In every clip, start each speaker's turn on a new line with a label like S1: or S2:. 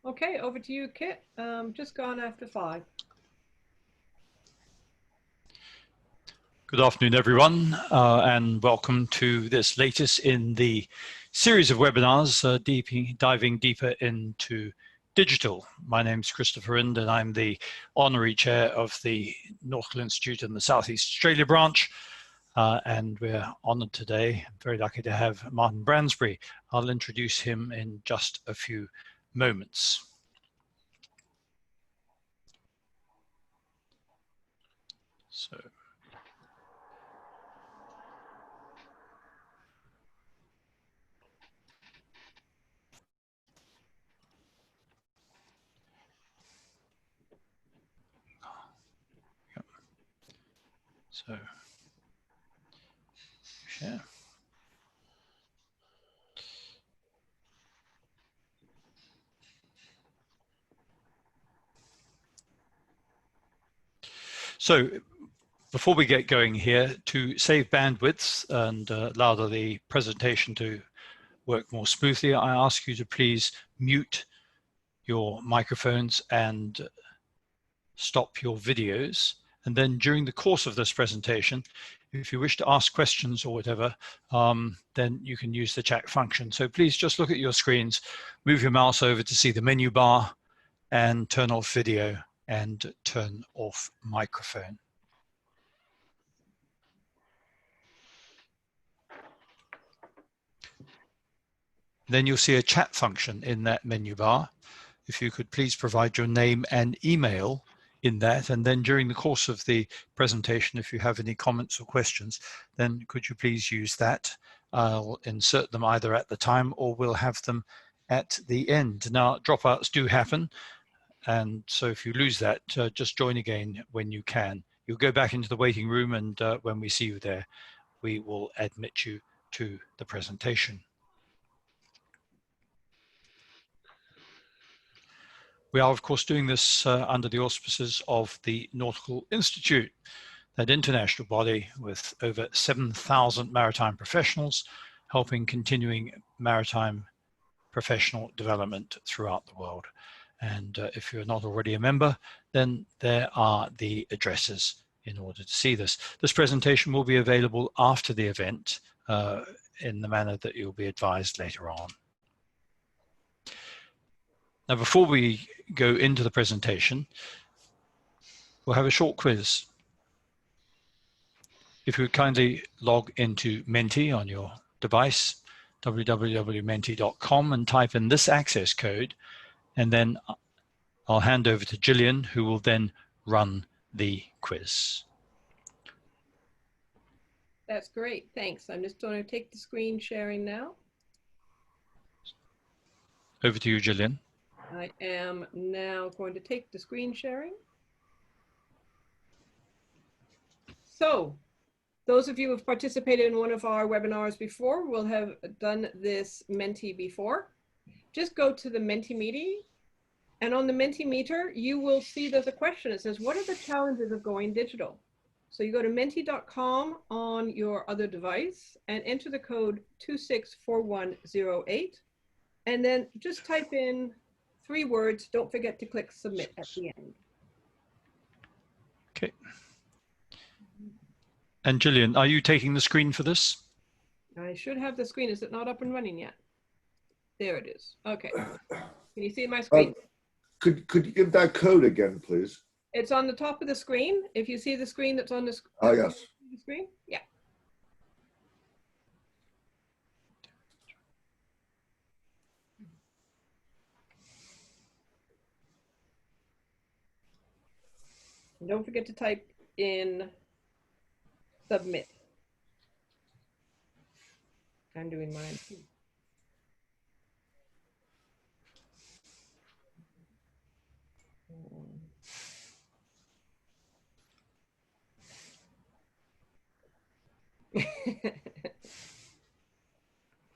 S1: Okay, over to you, Kit. Just gone after 5.
S2: Good afternoon, everyone, and welcome to this latest in the series of webinars diving deeper into digital. My name is Christopher Rind, and I'm the Honorary Chair of the Nautical Institute in the Southeast Australia branch. And we're honoured today, very lucky to have Martin Bransby. I'll introduce him in just a few moments. So, share. So, before we get going here, to save bandwidth and allow the presentation to work more smoothly, I ask you to please mute your microphones and stop your videos. And then during the course of this presentation, if you wish to ask questions or whatever, then you can use the chat function. So please just look at your screens, move your mouse over to see the menu bar, and turn off video and turn off microphone. Then you'll see a chat function in that menu bar. If you could please provide your name and email in that, and then during the course of the presentation, if you have any comments or questions, then could you please use that. I'll insert them either at the time or we'll have them at the end. Now, dropouts do happen, and so if you lose that, just join again when you can. You'll go back into the waiting room, and when we see you there, we will admit you to the presentation. We are, of course, doing this under the auspices of the Nautical Institute, that international body with over 7,000 maritime professionals helping continuing maritime professional development throughout the world. And if you're not already a member, then there are the addresses in order to see this. This presentation will be available after the event in the manner that you'll be advised later on. Now, before we go into the presentation, we'll have a short quiz. If you would kindly log into Menti on your device, www.menti.com, and type in this access code, and then I'll hand over to Gillian, who will then run the quiz.
S1: That's great, thanks. I'm just going to take the screen sharing now.
S2: Over to you, Gillian.
S1: I am now going to take the screen sharing. So, those of you who have participated in one of our webinars before will have done this Menti before. Just go to the Mentimeter, and on the Mentimeter, you will see there's a question. It says, what are the challenges of going digital? So you go to menti.com on your other device and enter the code 264108, and then just type in 3 words. Don't forget to click submit at the end.
S2: Okay. And Gillian, are you taking the screen for this?
S1: I should have the screen. Is it not up and running yet? There it is. Okay. Can you see my screen?
S3: Could you give that code again, please?
S1: It's on the top of the screen. If you see the screen that's on the screen.
S3: Oh, yes.
S1: The screen? Yeah. And don't forget to type in submit. I'm doing mine too.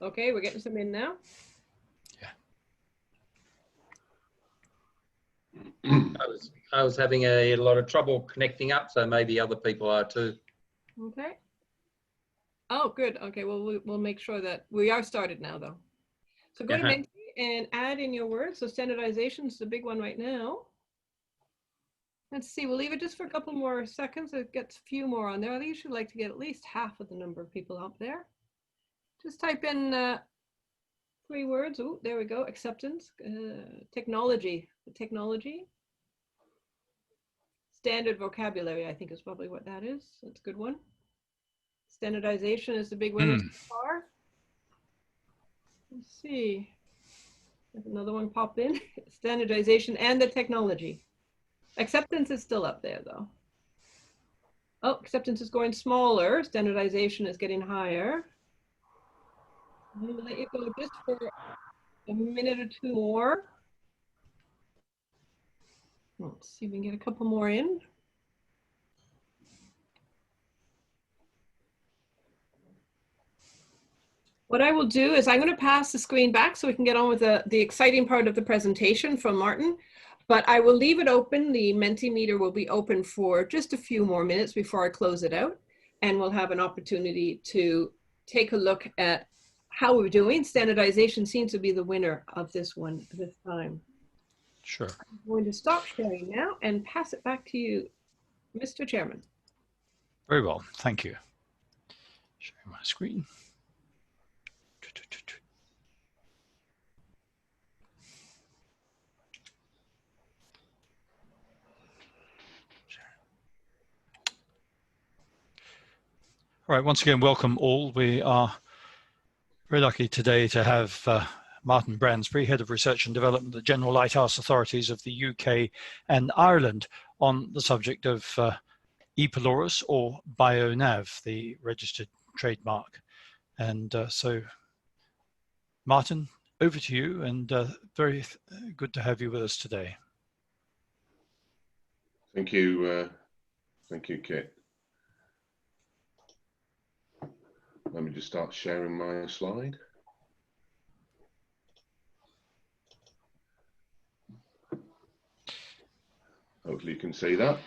S1: Okay, we're getting some in now.
S2: Yeah.
S4: I was having a lot of trouble connecting up, so maybe other people are too.
S1: Okay. Oh, good. Okay, well, we'll make sure that we are started now, though. So go to Menti and add in your words. So standardization is the big one right now. Let's see, we'll leave it just for a couple more seconds. It gets a few more on there. I usually like to get at least half of the number of people out there. Just type in 3 words. Oh, there we go. Acceptance, technology, technology. Standard vocabulary, I think is probably what that is. That's a good one. Standardization is the big winner so far. Let's see. There's another one popped in. Standardization and the technology. Acceptance is still up there though. Oh, acceptance is going smaller. Standardization is getting higher. I'm going to let you go just for a minute or 2 more. Let's see if we can get a couple more in. What I will do is I'm going to pass the screen back so we can get on with the exciting part of the presentation from Martin, but I will leave it open. The Mentimeter will be open for just a few more minutes before I close it out, and we'll have an opportunity to take a look at how we're doing. Standardization seems to be the winner of this one this time.
S2: Sure.
S1: I'm going to stop sharing now and pass it back to you, Mr. Chairman.
S2: Very well, thank you. Sharing my screen. All right, once again, welcome all. We are very lucky today to have Martin Bransby, Head of Research and Development at General Lighthouse Authorities of the UK and Ireland, on the subject of ePelorus, or BinoNav, the registered trademark. And so, Martin, over to you, and very good to have you with us today.
S5: Thank you, Kit. Let me just start sharing my slide. Hopefully you can see that.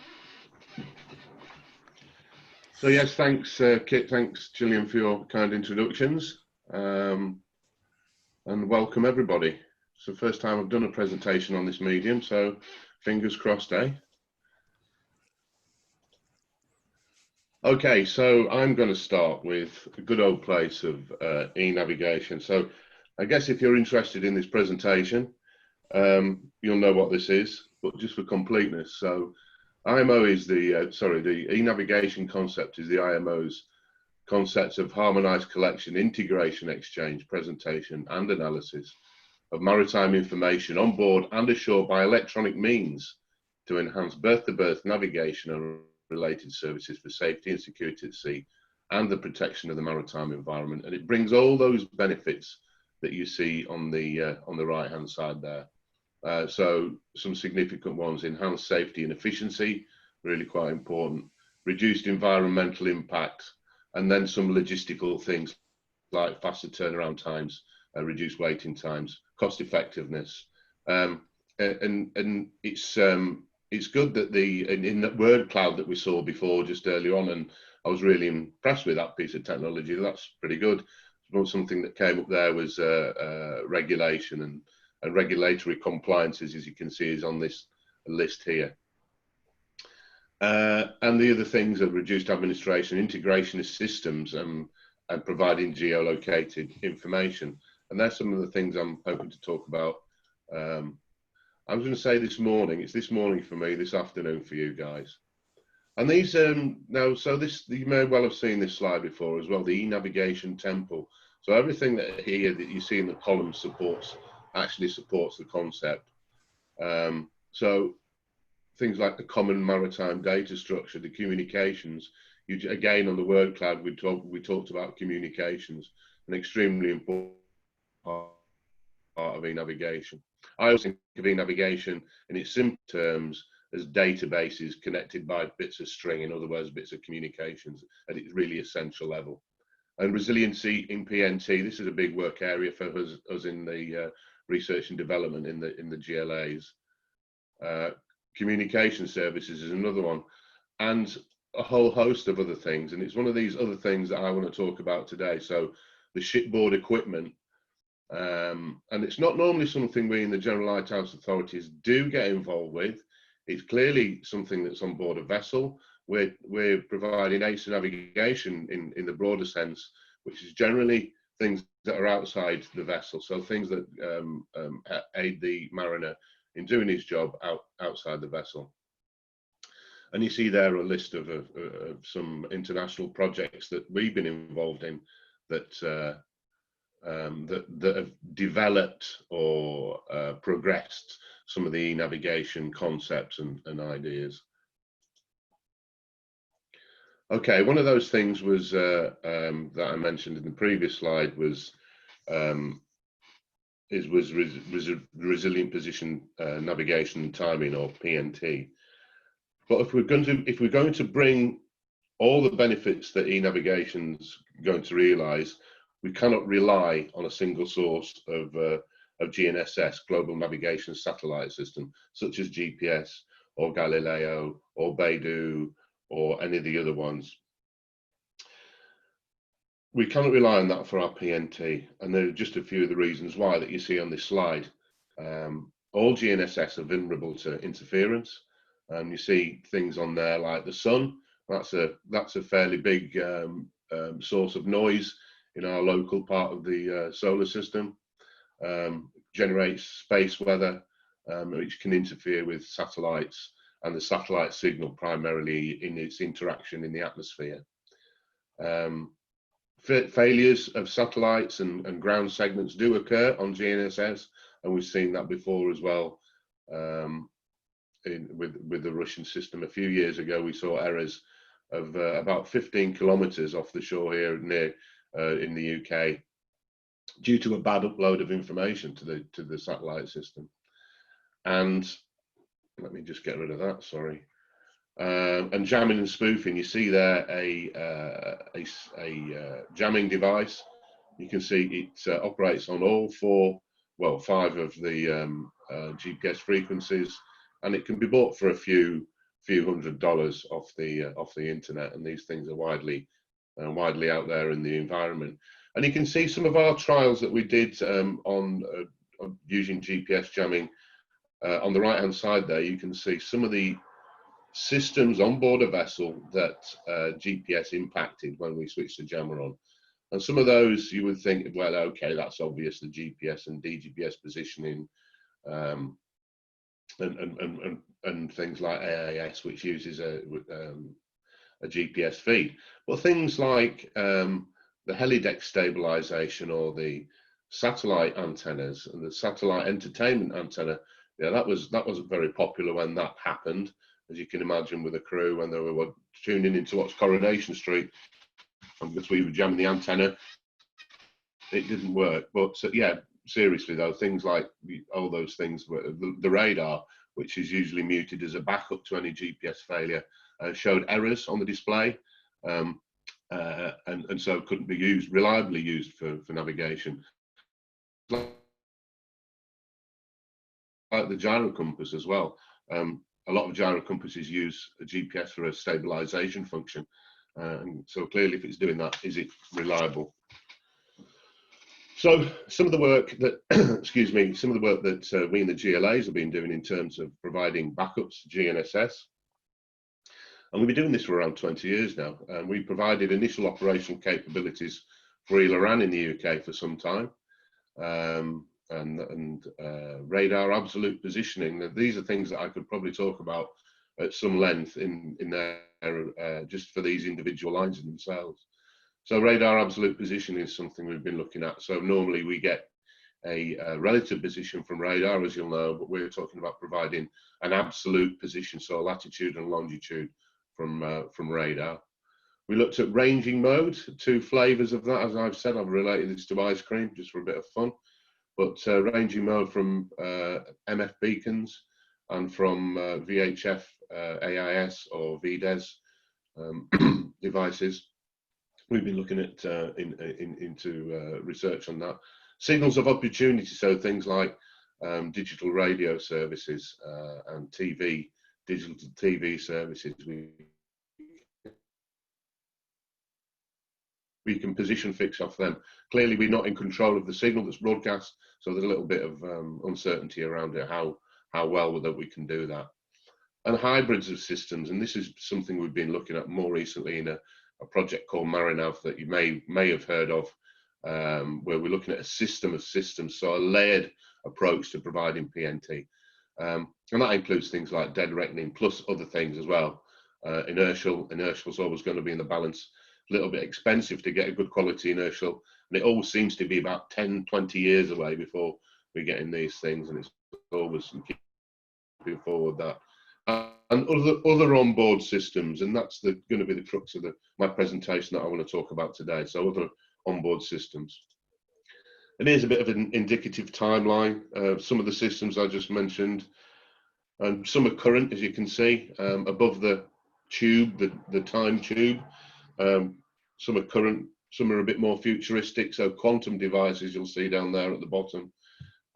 S5: So yes, thanks Kit, thanks Gillian for your kind introductions, and welcome everybody. It's the first time I've done a presentation on this medium, so fingers crossed, eh? Okay, so I'm going to start with a good old place of e-navigation. So I guess if you're interested in this presentation, you'll know what this is, but just for completeness. So IMO is the e-navigation concept is the IMO's concept of harmonized collection, integration, exchange, presentation and analysis of maritime information on board and ashore by electronic means to enhance berth-to-berth navigation and related services for safety and security at sea and the protection of the maritime environment. And it brings all those benefits that you see on the right hand side there. So some significant ones: enhanced safety and efficiency, really quite important, reduced environmental impact, and then some logistical things like faster turnaround times, reduced waiting times, cost effectiveness, and it's good that in that word cloud that we saw before just earlier on, and I was really impressed with that piece of technology. That's pretty good. Something that came up there was regulation and regulatory compliances, as you can see, is on this list here. And the other things are reduced administration, integration of systems, and providing geolocated information. And that's some of the things I'm hoping to talk about. I was going to say this morning, it's this morning for me, this afternoon for you guys. And these, now, so this, you may well have seen this slide before as well, the e-navigation temple. So everything that here that you see in the column actually supports the concept. So things like the common maritime data structure, the communications, again on the word cloud, we talked about communications, an extremely important part of e-navigation. I also think of e-navigation in its simple terms as databases connected by bits of string, in other words, bits of communications at its really essential level. And resiliency in PNT, this is a big work area for us in the research and development in the GLAs. Communication services is another one, and a whole host of other things. And it's one of these other things that I want to talk about today. So the shipboard equipment And it's not normally something we in the General Lighthouse Authorities do get involved with. It's clearly something that's on board a vessel. We're providing ACE navigation in the broader sense, which is generally things that are outside the vessel. So things that aid the mariner in doing his job outside the vessel. And you see there a list of some international projects that we've been involved in that that have developed or progressed some of the e-navigation concepts and ideas. Okay, one of those things was that I mentioned in the previous slide was resilient position navigation and timing, or PNT. But if we're going to bring all the benefits that e-navigation's going to realise, we cannot rely on a single source of GNSS, Global Navigation Satellite System, such as GPS or Galileo or Beidou or any of the other ones. We cannot rely on that for our PNT, and there are just a few of the reasons why that you see on this slide. All GNSS are vulnerable to interference. You see things on there like the sun. That's a fairly big source of noise in our local part of the solar system. Generates space weather, which can interfere with satellites and the satellite signal, primarily in its interaction in the atmosphere. Failures of satellites and ground segments do occur on GNSS, and we've seen that before as well. With the Russian system a few years ago, we saw errors of about 15 kilometers off the shore here near in the UK, due to a bad upload of information to the satellite system. And let me just get rid of that, sorry. And jamming and spoofing, you see there a jamming device. You can see it operates on all five of the GPS frequencies, and it can be bought for a few $100s off the internet. And these things are widely out there in the environment. And you can see some of our trials that we did on using GPS jamming. On the right hand side there, you can see some of the systems on board a vessel that GPS impacted when we switched the jammer on. And some of those you would think, well, okay, that's obvious, the GPS and DGPS positioning, and things like AIS, which uses a GPS feed. But things like the helideck stabilization or the satellite antennas and the satellite entertainment antenna, yeah, that was very popular when that happened, as you can imagine, with the crew when they were tuning in to watch Coronation Street, and because we were jamming the antenna, it didn't work. But yeah, seriously though, things like all those things, the radar, which is usually muted as a backup to any GPS failure, showed errors on the display, and so couldn't be reliably used for navigation. Like the gyro compass as well. A lot of gyro compasses use a GPS for a stabilization function, and so clearly, if it's doing that, is it reliable? So some of the work that, excuse me, some of the work that we in the GLAs have been doing in terms of providing backups to GNSS, and we've been doing this for around 20 years now. And we provided initial operational capabilities for ELORAN in the UK for some time, and radar absolute positioning. Now, these are things that I could probably talk about at some length in there, just for these individual lines in themselves. So radar absolute position is something we've been looking at. So normally we get a relative position from radar, as you'll know, but we're talking about providing an absolute position, so latitude and longitude from radar. We looked at ranging mode, two flavors of that. As I've said, I've related this to ice cream just for a bit of fun. But ranging mode from MF beacons and from VHF AIS or VDES devices. We've been looking at into research on that. Signals of opportunity, so things like digital radio services and digital TV services. We we can position fix off them. Clearly, we're not in control of the signal that's broadcast, so there's a little bit of uncertainty around it, how well that we can do that. And hybrids of systems, and this is something we've been looking at more recently in a project called BinoNav that you may have heard of, where we're looking at a system of systems, so a layered approach to providing PNT. And that includes things like dead reckoning, plus other things as well. Inertial is always going to be in the balance. A little bit expensive to get a good quality inertial, and it always seems to be about 10, 20 years away before we're getting these things, and it's always keeping forward that. And other onboard systems, and that's going to be the crux of my presentation that I want to talk about today. So other onboard systems. And here's a bit of an indicative timeline. Some of the systems I just mentioned, and some are current, as you can see, above the tube, the time tube. Some are current, some are a bit more futuristic. So quantum devices you'll see down there at the bottom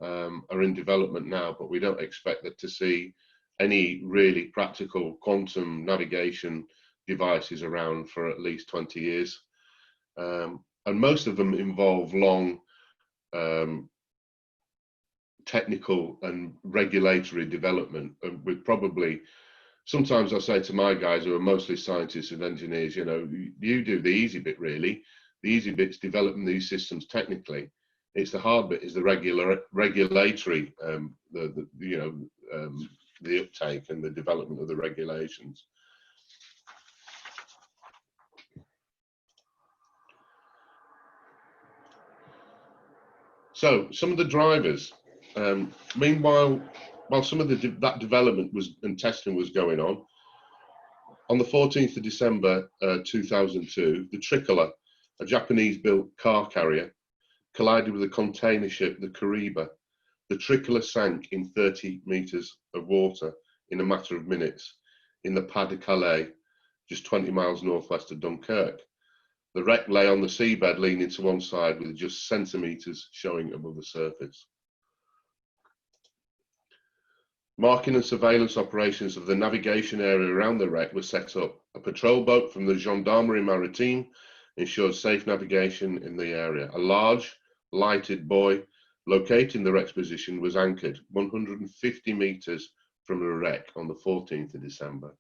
S5: are in development now, but we don't expect that to see any really practical quantum navigation devices around for at least 20 years. And most of them involve long technical and regulatory development, with probably, sometimes I say to my guys who are mostly scientists and engineers, you know, you do the easy bit really. The easy bit's developing these systems technically. It's the hard bit is the regulatory, the uptake and the development of the regulations. So some of the drivers, meanwhile, while some of that development and testing was going on the 14th of December 2002, the Tricolor, a Japanese-built car carrier, collided with a container ship, the Kariba. The Tricolor sank in 30 meters of water in a matter of minutes in the Pas de Calais, just 20 miles northwest of Dunkirk. The wreck lay on the seabed, leaning to one side with just centimeters showing above the surface. Marking and surveillance operations of the navigation area around the wreck were set up. A patrol boat from the Gendarmerie Maritime ensured safe navigation in the area. A large, lighted buoy locating the wreck's position was anchored 150 meters from the wreck on the 14th of December.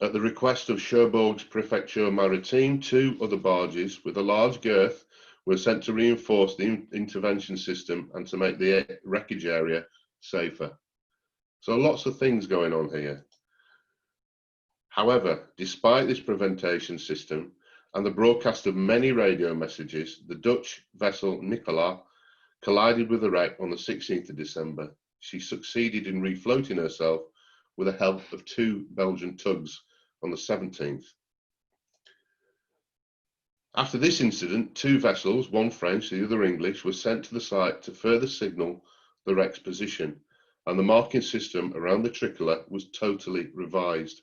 S5: At the request of Cherbourg's Prefecture Maritime, 2 other barges with a large girth were sent to reinforce the intervention system and to make the wreckage area safer. So lots of things going on here. However, despite this prevention system and the broadcast of many radio messages, the Dutch vessel Nicola collided with the wreck on the 16th of December. She succeeded in refloating herself with the help of 2 Belgian tugs on the 17th. After this incident, 2 vessels, one French, the other English, were sent to the site to further signal the wreck's position, and the marking system around the Tricolor was totally revised.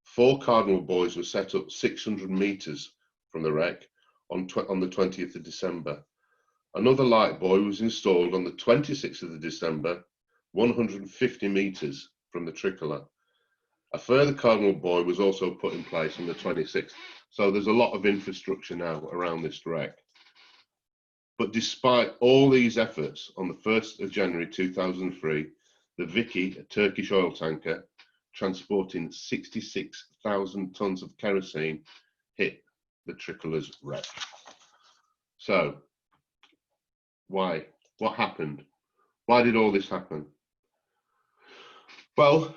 S5: 4 cardinal buoys were set up 600 meters from the wreck on the 20th of December. Another light buoy was installed on the 26th of December, 150 meters from the Tricolor. A further cardinal buoy was also put in place on the 26th. So there's a lot of infrastructure now around this wreck. But despite all these efforts, on the 1st of January 2003, the Vicky, a Turkish oil tanker, transporting 66,000 tons of kerosene, hit the Tricolor's wreck. So, why? What happened? Why did all this happen? Well,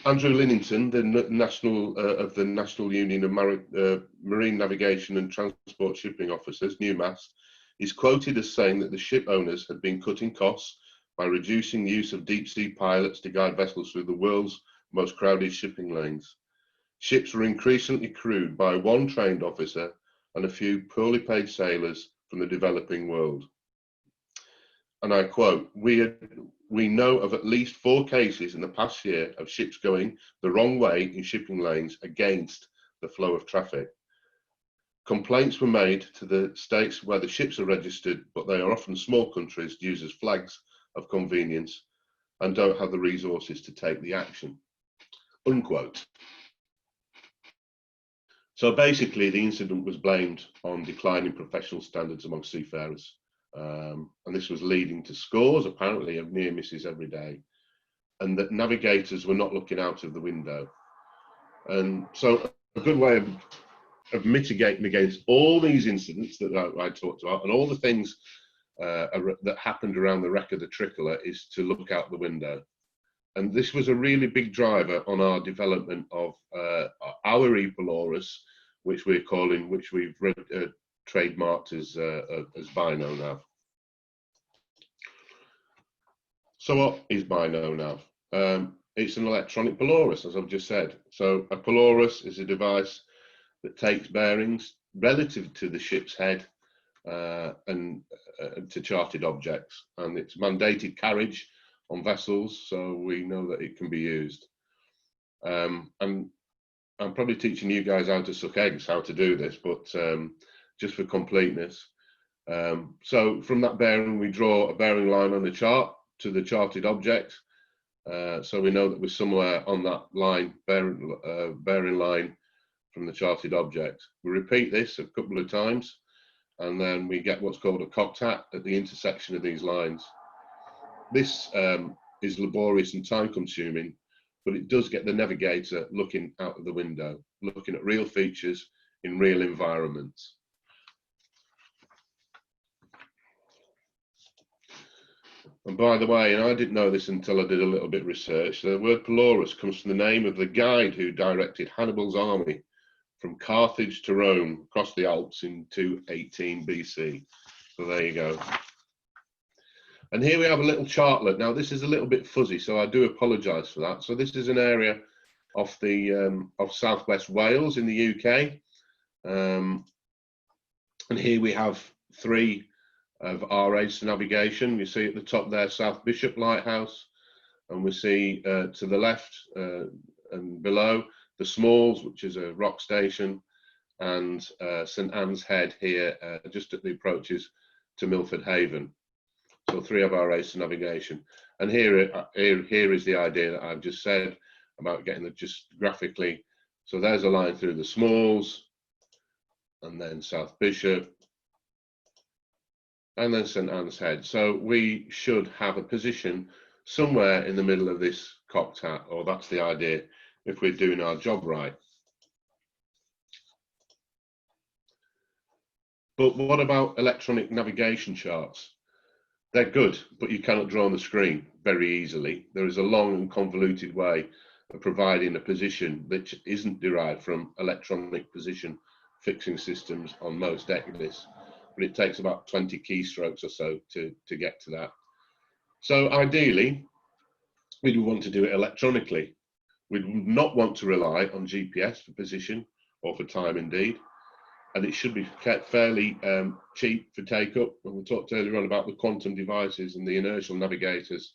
S5: Andrew Linnington, the National of the National Union of Marine Navigation and Transport Shipping Officers, NUMAS, is quoted as saying that the ship owners had been cutting costs by reducing the use of deep-sea pilots to guide vessels through the world's most crowded shipping lanes. Ships were increasingly crewed by 1 trained officer and a few poorly paid sailors from the developing world. And I quote, we know of at least 4 cases in the past year of ships going the wrong way in shipping lanes against the flow of traffic. Complaints were made to the states where the ships are registered, but they are often small countries used as flags of convenience and don't have the resources to take the action. Unquote. So basically, the incident was blamed on declining professional standards among seafarers. And this was leading to scores, apparently, of near misses every day, and that navigators were not looking out of the window. And so a good way of mitigating against all these incidents that I talked about and all the things that happened around the wreck of the Tricolor is to look out the window. And this was a really big driver on our development of our ePelorus, which we've trademarked as BinoNav. So what is BinoNav? It's an electronic pelorus, as I've just said. So a pelorus is a device that takes bearings relative to the ship's head and to charted objects, and it's mandated carriage on vessels, so we know that it can be used. And I'm probably teaching you guys how to suck eggs, how to do this, but just for completeness. So from that bearing, we draw a bearing line on the chart to the charted object. So we know that we're somewhere on that line, bearing line from the charted object. We repeat this a couple of times, and then we get what's called a coctat at the intersection of these lines. This is laborious and time consuming, but it does get the navigator looking out of the window, looking at real features in real environments. And by the way, and I didn't know this until I did a little bit of research, the word pelorus comes from the name of the guide who directed Hannibal's army from Carthage to Rome across the Alps in 218 BC. So there you go. And here we have a little chartlet. Now this is a little bit fuzzy, so I do apologise for that. So this is an area off the of southwest Wales in the UK, and here we have 3 of our aids to navigation. You see at the top there, South Bishop Lighthouse, and we see to the left and below the Smalls, which is a rock station, and St Anne's Head here, just at the approaches to Milford Haven. So 3 of our aids to navigation. And here is the idea that I've just said about getting it just graphically. So there's a line through the Smalls, and then South Bishop, and then St Anne's Head. So we should have a position somewhere in the middle of this coctat, or that's the idea, if we're doing our job right. But what about electronic navigation charts? They're good, but you cannot draw on the screen very easily. There is a long and convoluted way of providing a position which isn't derived from electronic position fixing systems on most deck lists, but it takes about 20 keystrokes or so to get to that. So ideally, we'd want to do it electronically. We'd not want to rely on GPS for position or for time indeed. And it should be kept fairly cheap for take-up. When we talked earlier on about the quantum devices and the inertial navigators,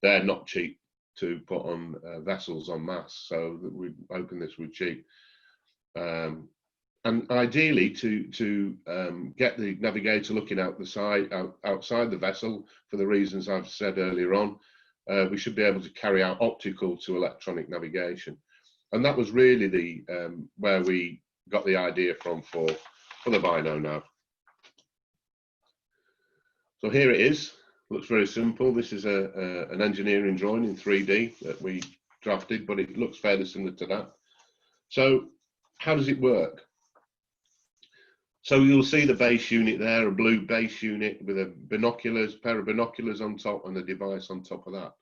S5: they're not cheap to put on vessels en masse. So we're hoping this would cheap. And ideally, to get the navigator looking out the side, outside the vessel, for the reasons I've said earlier on, we should be able to carry out optical to electronic navigation. And that was really the where we got the idea from for the BinoNav. So here it is. Looks very simple. This is an engineering drawing in 3D that we drafted, but it looks fairly similar to that. So how does it work? So you'll see the base unit there, a blue base unit with a pair of binoculars on top and a device on top of that.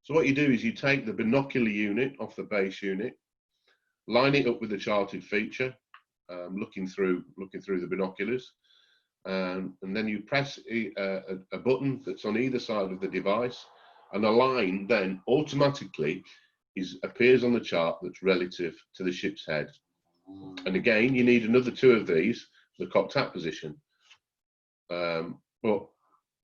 S5: So what you do is you take the binocular unit off the base unit, line it up with the charted feature, looking through the binoculars, and then you press a button that's on either side of the device, and a line then automatically appears on the chart that's relative to the ship's head. And again, you need another 2 of these, the coctat position. But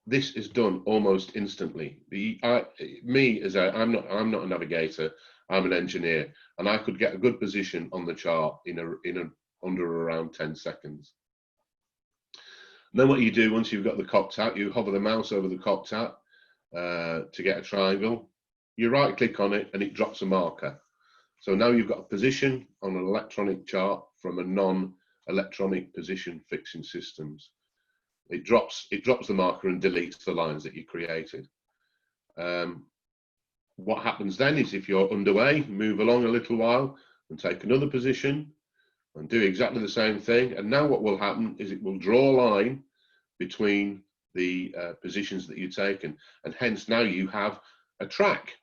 S5: this is done almost instantly. I'm not a navigator, I'm an engineer, and I could get a good position on the chart in under around 10 seconds. And then what you do once you've got the coctat, you hover the mouse over the coctat to get a triangle. You right click on it and it drops a marker. So now you've got a position on an electronic chart from a non-electronic position fixing systems. It drops the marker and deletes the lines that you created. What happens then is, if you're underway, move along a little while and take another position and do exactly the same thing. And now what will happen is it will draw a line between the positions that you've taken, and hence now you have a track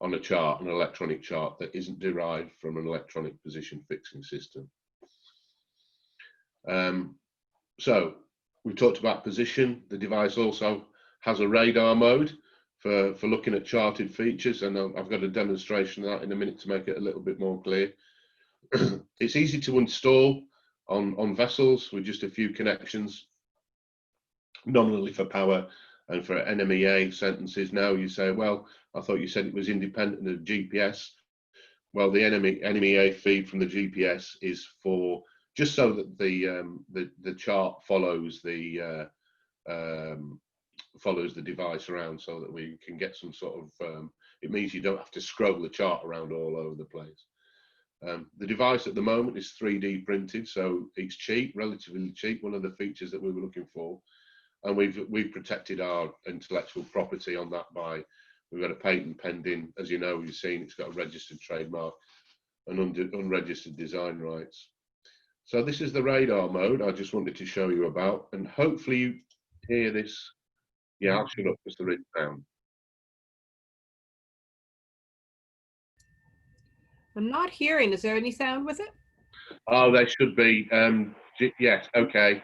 S5: on a chart, an electronic chart, that isn't derived from an electronic position fixing system. So we talked about position. The device also has a radar mode for looking at charted features, and I've got a demonstration of that in a minute to make it a little bit more clear. It's easy to install on vessels with just a few connections, nominally for power and for NMEA sentences. Now you say, well, I thought you said it was independent of GPS. Well, the NMEA feed from the GPS is for just so that the chart follows the device around, so that we can get some sort of, it means you don't have to scroll the chart around all over the place. The device at the moment is 3D printed, so it's cheap, relatively cheap, one of the features that we were looking for. And we've protected our intellectual property on that by, we've got a patent pending. As you know, you've seen it's got a registered trademark and unregistered design rights. So this is the radar mode I just wanted to show you about, and hopefully you hear this. Yeah, I'll shut up because there is sound.
S1: I'm not hearing. Is there any sound with it?
S5: Oh, there should be. Yes, okay.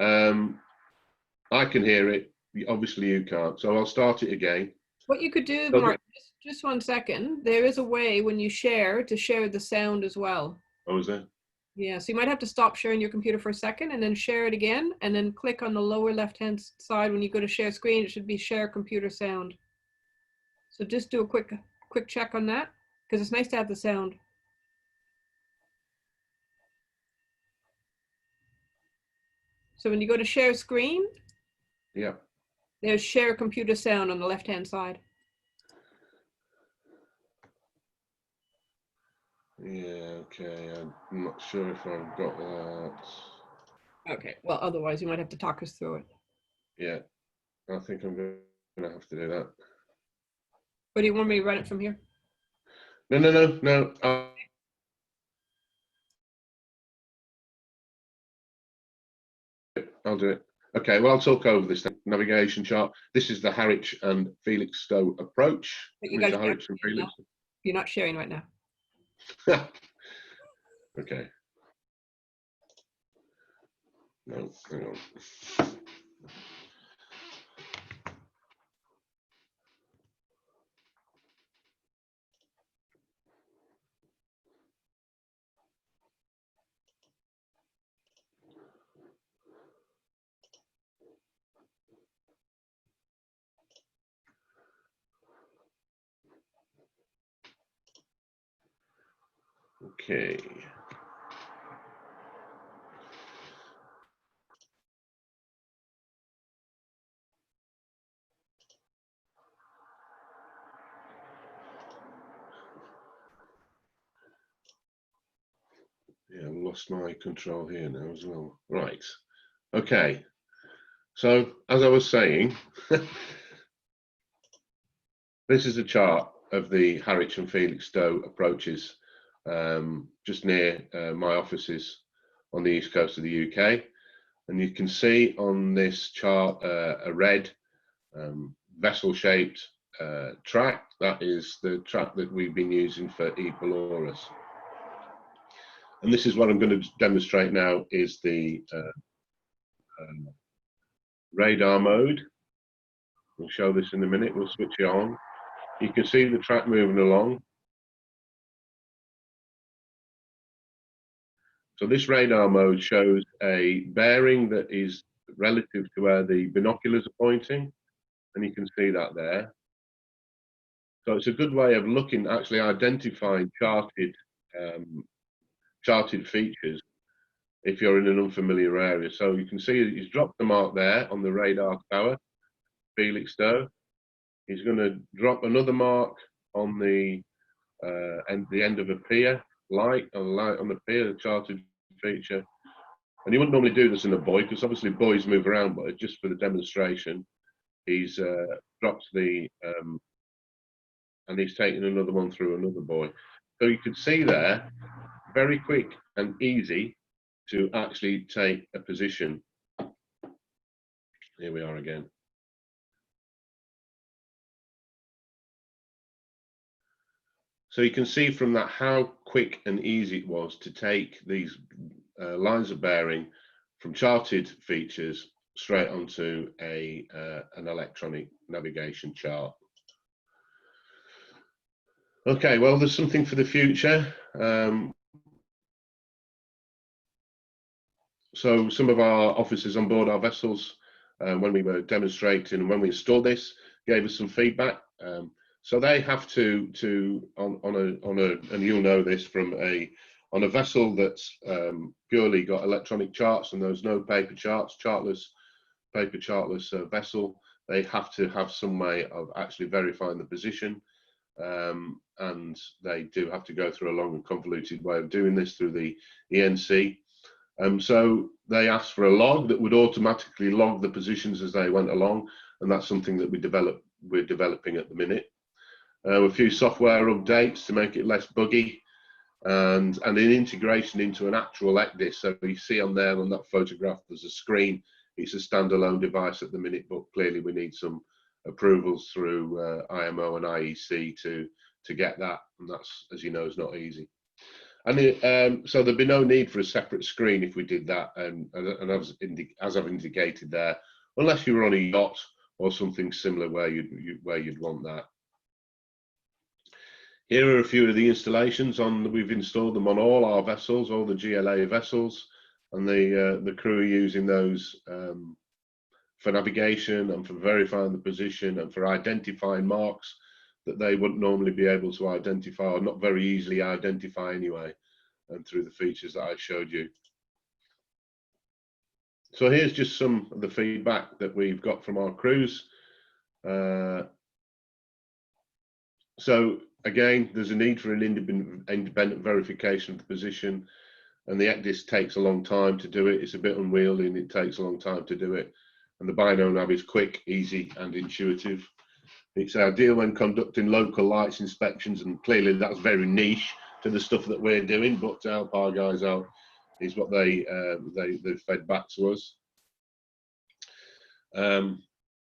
S5: I can hear it. Obviously you can't. So I'll start it again.
S1: What you could do,
S5: So
S1: Mark, just 1 second. There is a way when you share to share the sound as well.
S5: Oh, is there?
S1: Yeah, so you might have to stop sharing your computer for a second and then share it again, and then click on the lower left-hand side when you go to share screen. It should be share computer sound. So just do a quick check on that, because it's nice to have the sound. So when you go to share screen,
S5: Yeah.
S1: there's share computer sound on the left-hand side.
S5: Yeah, okay. I'm not sure if I've got that.
S1: Okay, well, otherwise you might have to talk us through it.
S5: Yeah, I think I'm going to have to do that.
S1: Or do you want me to run it from here?
S5: No. I'll do it. Okay, well, I'll talk over this navigation chart. This is the Harwich and Felixstowe approach.
S1: You're not sharing right now.
S5: Okay. No, hang on. Okay. Yeah, I've lost my control here now as well. Right. Okay. So, as I was saying, this is a chart of the Harwich and Felixstowe approaches, just near my offices on the east coast of the UK. And you can see on this chart a red vessel-shaped track. That is the track that we've been using for ePelorus. And this is what I'm going to demonstrate now, is the radar mode. We'll show this in a minute. We'll switch it on. You can see the track moving along. So this radar mode shows a bearing that is relative to where the binoculars are pointing, and you can see that there. So it's a good way of looking, actually identifying charted features if you're in an unfamiliar area. So you can see that he's dropped the mark there on the radar tower, Felixstowe. He's going to drop another mark on the and the end of a pier, light on the pier, the chartered feature. And he wouldn't normally do this in a buoy because obviously buoys move around, but just for the demonstration, he's dropped the and he's taken another one through another buoy. So you could see there, very quick and easy to actually take a position. Here we are again. So you can see from that how quick and easy it was to take these lines of bearing from charted features straight onto an electronic navigation chart. Okay, well, there's something for the future. So some of our officers on board our vessels, when we were demonstrating and when we installed this, gave us some feedback. So they have to and you'll know this from on a vessel that's purely got electronic charts and there's no paper charts, paper chartless vessel, they have to have some way of actually verifying the position. And they do have to go through a long and convoluted way of doing this through the ENC. So they asked for a log that would automatically log the positions as they went along, and that's something that we're developing at the minute. A few software updates to make it less buggy, and an integration into an actual ECDIS. So you see on there on that photograph, there's a screen. It's a standalone device at the minute, but clearly we need some approvals through IMO and IEC to get that, and that's, as you know, is not easy. And so there'd be no need for a separate screen if we did that, and as I've indicated there, unless you were on a yacht or something similar where you'd want that. Here are a few of the installations we've installed them on all our vessels, all the GLA vessels, and the crew are using those for navigation and for verifying the position and for identifying marks that they wouldn't normally be able to identify, or not very easily identify anyway, and through the features that I showed you. So here's just some of the feedback that we've got from our crews. So again, there's a need for an independent verification of the position, and the ECDIS takes a long time to do it. It's a bit unwieldy and it takes a long time to do it. And the BinoNav is quick, easy and intuitive. It's ideal when conducting local lights inspections, and clearly that's very niche to the stuff that we're doing, but to help our guys out is what they've fed back to us.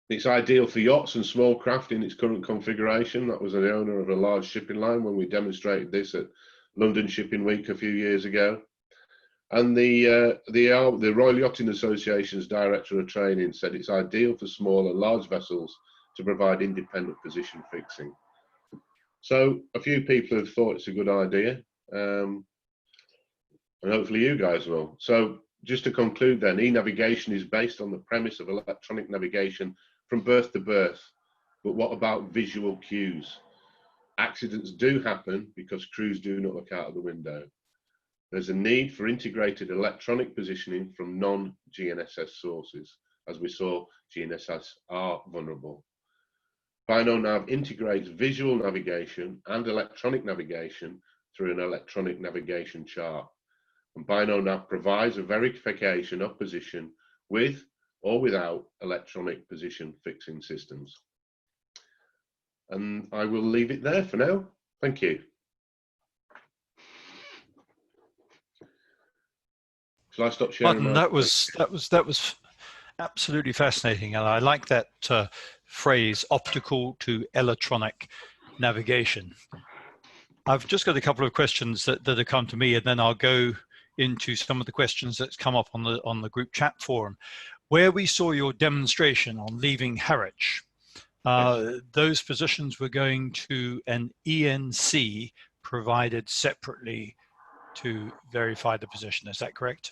S5: It's ideal for yachts and small craft in its current configuration. That was the owner of a large shipping line when we demonstrated this at London Shipping Week a few years ago. And the Royal Yachting Association's Director of Training said it's ideal for small and large vessels to provide independent position fixing. So a few people have thought it's a good idea, and hopefully you guys will. So just to conclude then, e-navigation is based on the premise of electronic navigation from berth to berth. But what about visual cues? Accidents do happen because crews do not look out of the window. There's a need for integrated electronic positioning from non-GNSS sources. As we saw, GNSS are vulnerable. BinoNav integrates visual navigation and electronic navigation through an electronic navigation chart. And BinoNav provides a verification of position with or without electronic position fixing systems. And I will leave it there for now. Thank you. Shall I stop sharing?
S2: Martin, that was absolutely fascinating, and I like that phrase, optical to electronic navigation. I've just got a couple of questions that have come to me, and then I'll go into some of the questions that's come up on the group chat forum. Where we saw your demonstration on leaving Harwich, yes, those positions were going to an ENC provided separately to verify the position. Is that correct?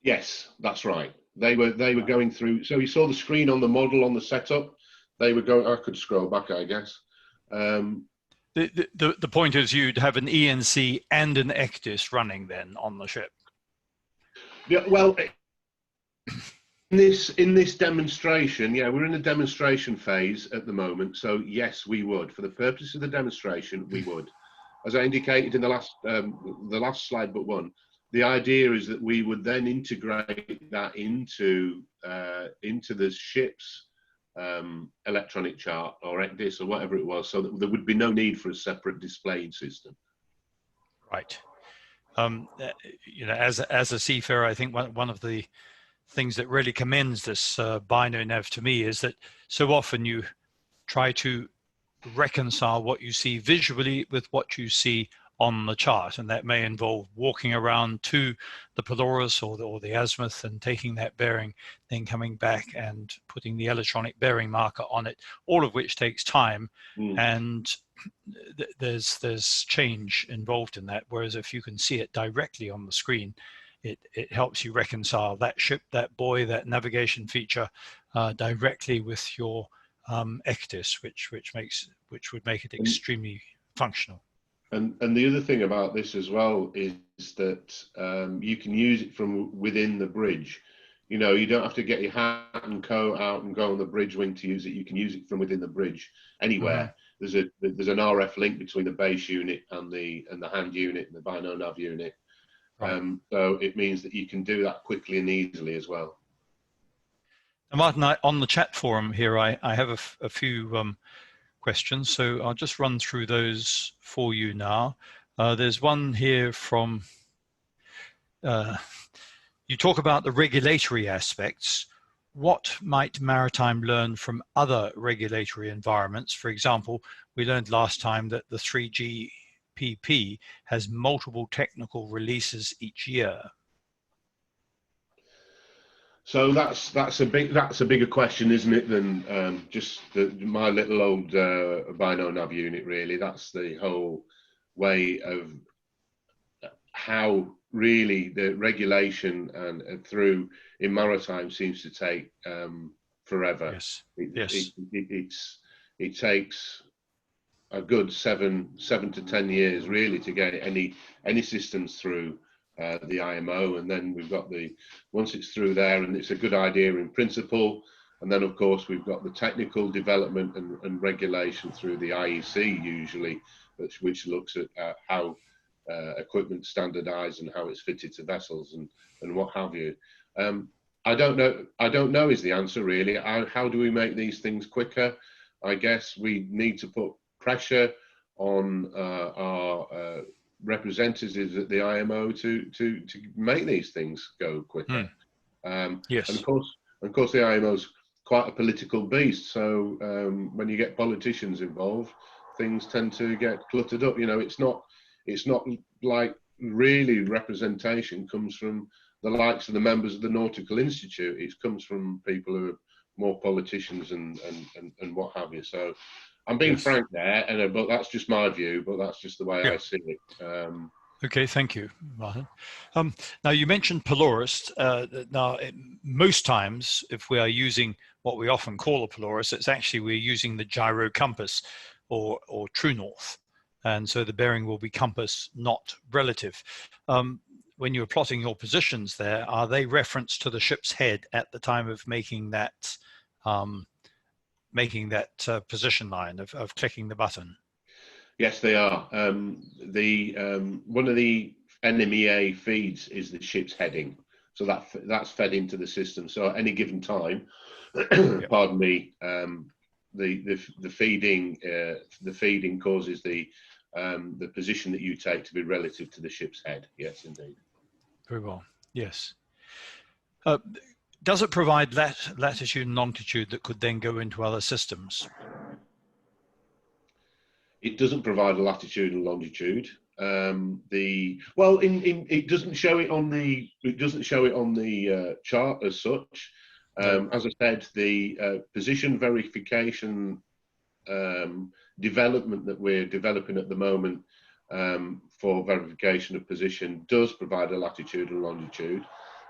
S5: Yes, that's right. They were going through. So you saw the screen on the model on the setup. They were going. I could scroll back, I guess.
S2: The point is you'd have an ENC and an ECDIS running then on the ship.
S5: Yeah. Well, this demonstration, yeah, we're in a demonstration phase at the moment. So yes, we would, for the purpose of the demonstration, we would. As I indicated in the last slide but one, the idea is that we would then integrate that into the ship's electronic chart or ECDIS or whatever it was, so that there would be no need for a separate displaying system.
S2: Right. You know, as a seafarer, I think one of the things that really commends this BinoNav to me is that so often you try to reconcile what you see visually with what you see on the chart, and that may involve walking around to the pelorus or the azimuth and taking that bearing, then coming back and putting the electronic bearing marker on it, all of which takes time. And there's change involved in that, whereas if you can see it directly on the screen, it helps you reconcile that ship, that buoy, that navigation feature directly with your ECDIS, which would make it extremely functional.
S5: And the other thing about this as well is that you can use it from within the bridge. You know, you don't have to get your hat and coat out and go on the bridge wing to use it. You can use it from within the bridge anywhere. There's an RF link between the base unit and the hand unit and the BinoNav unit.
S2: Right.
S5: So it means that you can do that quickly and easily as well.
S2: Now, Martin, on the chat forum here, I have a few questions, so I'll just run through those for you now. There's one here from, you talk about the regulatory aspects. What might maritime learn from other regulatory environments? For example, we learned last time that the 3GPP has multiple technical releases each year.
S5: So that's a bigger question, isn't it, than just my little old BinoNav unit, really. That's the whole way of how really the regulation and through in maritime seems to take forever.
S2: Yes.
S5: It takes a good seven to 10 years really to get any systems through the IMO, and then we've got once it's through there and it's a good idea in principle, and then of course we've got the technical development and regulation through the IEC usually, which looks at how equipment standardized and how it's fitted to vessels and what have you. I don't know is the answer really. How do we make these things quicker? I guess we need to put pressure on our representatives at the IMO to make these things go quicker.
S2: Yes.
S5: And of course the IMO's quite a political beast, so when you get politicians involved, things tend to get cluttered up. You know, it's not like really representation comes from the likes of the members of the Nautical Institute. It comes from people who are more politicians and what have you. So I'm being frank there, but that's just my view, but that's just the way I see it.
S2: Okay, thank you, Martin. Now you mentioned pelorus. Now, most times, if we are using what we often call a pelorus, it's actually we're using the gyro compass or true north. And so the bearing will be compass, not relative. When you're plotting your positions there, are they referenced to the ship's head at the time of making that position line of clicking the button?
S5: Yes, they are. One of the NMEA feeds is the ship's heading, so that's fed into the system. So at any given time, pardon me, the feeding causes the position that you take to be relative to the ship's head. Yes, indeed.
S2: Very well. Yes. Does it provide latitude and longitude that could then go into other systems?
S5: It doesn't provide a latitude and longitude. It doesn't show it on the chart as such. As I said, the position verification development that we're developing at the moment for verification of position does provide a latitude and longitude,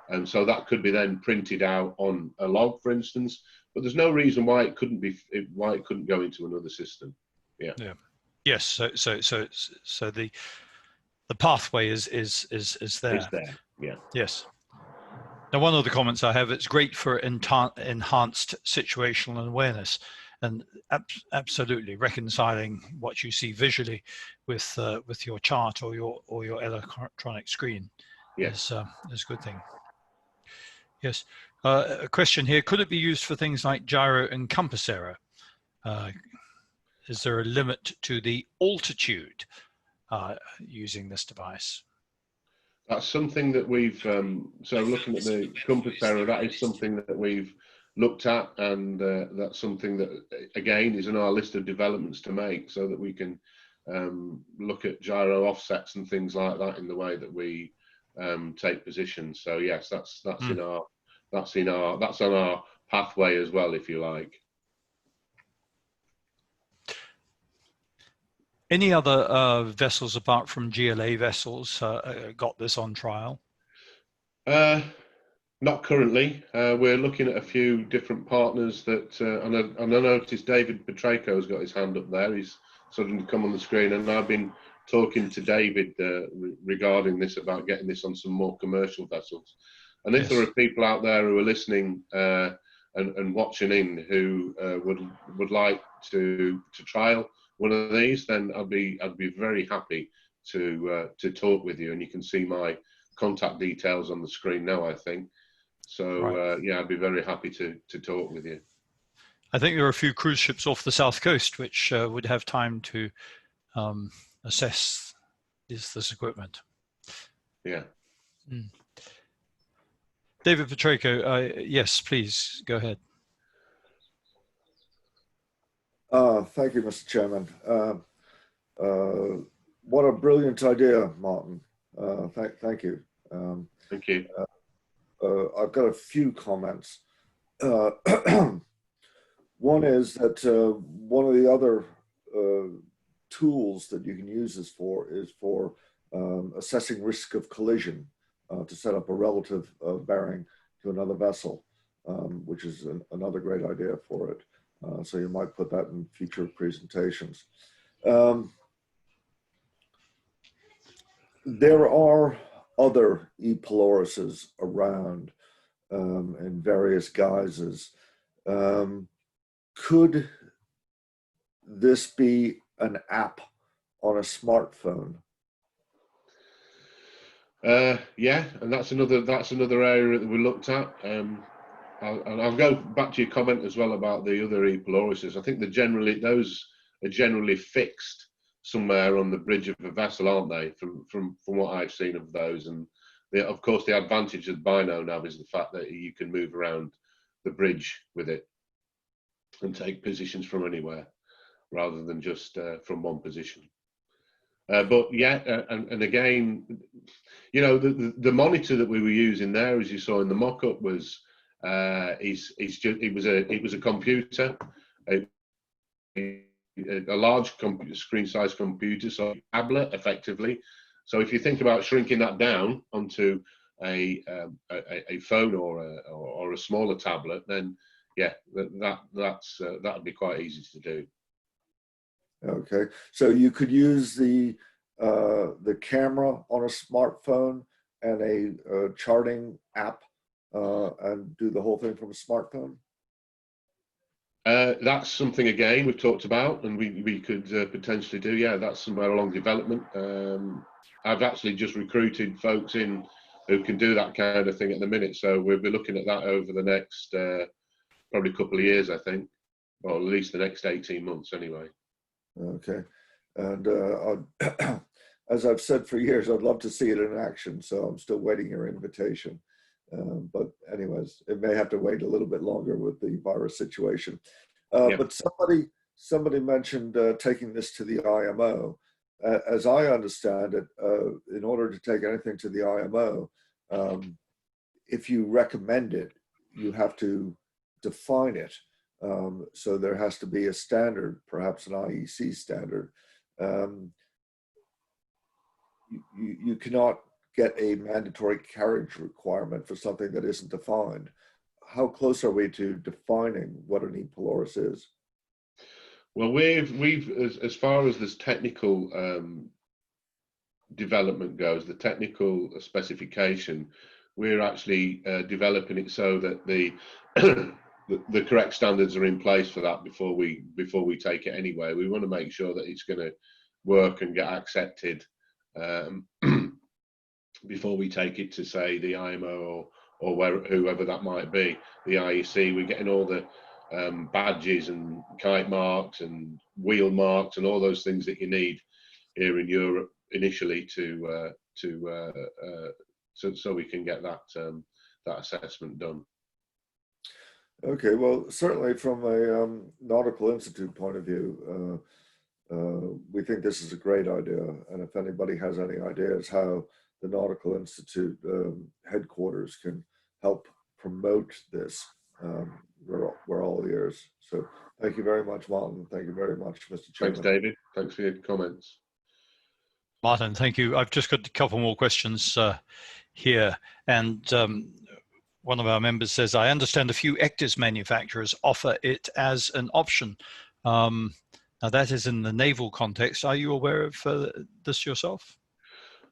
S5: and so that could be then printed out on a log, for instance. But there's no reason why it couldn't go into another system. Yeah.
S2: Yes. So the pathway is there.
S5: It's there. Yeah.
S2: Yes. Now, one of the comments I have, it's great for enhanced situational awareness, and absolutely reconciling what you see visually with your chart or your electronic screen.
S5: Yes.
S2: Is a good thing. Yes. A question here: could it be used for things like gyro and compass error? Is there a limit to the altitude using this device?
S5: That's something that we've, so looking at the compass error, that is something that we've looked at, and that's something that, again, is on our list of developments to make, so that we can look at gyro offsets and things like that in the way that we take positions. So yes, that's on our pathway as well, if you like.
S2: Any other vessels apart from GLA vessels got this on trial?
S5: Not currently. We're looking at a few different partners that, and I noticed David Petraco's got his hand up there. He's suddenly come on the screen, and I've been talking to David regarding this, about getting this on some more commercial vessels. And if there are people out there who are listening and watching in who would like to trial one of these, then I'd be very happy to talk with you. And you can see my contact details on the screen now, I think. So right. Yeah, I'd be very happy to talk with you.
S2: I think there are a few cruise ships off the south coast which would have time to assess this equipment.
S5: Yeah.
S2: Mm. David Petraco, yes, please go ahead.
S3: Thank you, Mr. Chairman. What a brilliant idea, Martin. Thank you.
S5: Thank you.
S3: I've got a few comments. One is that one of the other tools that you can use this for is for assessing risk of collision, to set up a relative bearing to another vessel, which is another great idea for it. So you might put that in future presentations. There are other ePeloruses around in various guises. Could this be an app on a smartphone?
S5: Yeah, and that's another area that we looked at. I'll go back to your comment as well about the other ePeloruses. I think those are generally fixed somewhere on the bridge of a vessel, aren't they? From what I've seen of those, and of course the advantage of BinoNav is the fact that you can move around the bridge with it and take positions from anywhere, rather than just from one position. But yeah, and again, you know, the monitor that we were using there, as you saw in the mock-up, was it was a computer, a large screen-sized computer, so a tablet effectively. So if you think about shrinking that down onto a phone or a smaller tablet, then yeah, that'd be quite easy to do.
S3: Okay, so you could use the camera on a smartphone and a charting app and do the whole thing from a smartphone?
S5: That's something, again, we've talked about, and we could potentially do. Yeah, that's somewhere along development. I've actually just recruited folks in who can do that kind of thing at the minute, so we'll be looking at that over the next probably couple of years, I think, or at least the next 18 months anyway.
S3: Okay, and as I've said for years, I'd love to see it in action, so I'm still waiting your invitation. But anyways, it may have to wait a little bit longer with the virus situation. Yeah. But somebody mentioned taking this to the IMO. As I understand it, in order to take anything to the IMO, if you recommend it, you have to define it. So there has to be a standard, perhaps an IEC standard. You cannot get a mandatory carriage requirement for something that isn't defined. How close are we to defining what an ePelorus is?
S5: Well, we've as far as this technical development goes, the technical specification, we're actually developing it so that the the correct standards are in place for that before we take it anywhere. We want to make sure that it's going to work and get accepted before we take it to, say, the IMO or whoever that might be, the IEC. We're getting all the badges and kite marks and wheel marks and all those things that you need here in Europe initially so we can get that that assessment done.
S3: Okay, well, certainly from a Nautical Institute point of view, we think this is a great idea. And if anybody has any ideas how the Nautical Institute headquarters can help promote this, we're all ears. So thank you very much, Martin. Thank you very much, Mr. Chairman.
S5: Thanks, David. Thanks for your comments.
S2: Martin, thank you. I've just got a couple more questions here. And one of our members says, I understand a few ECDIS manufacturers offer it as an option. Now that is in the naval context. Are you aware of this yourself?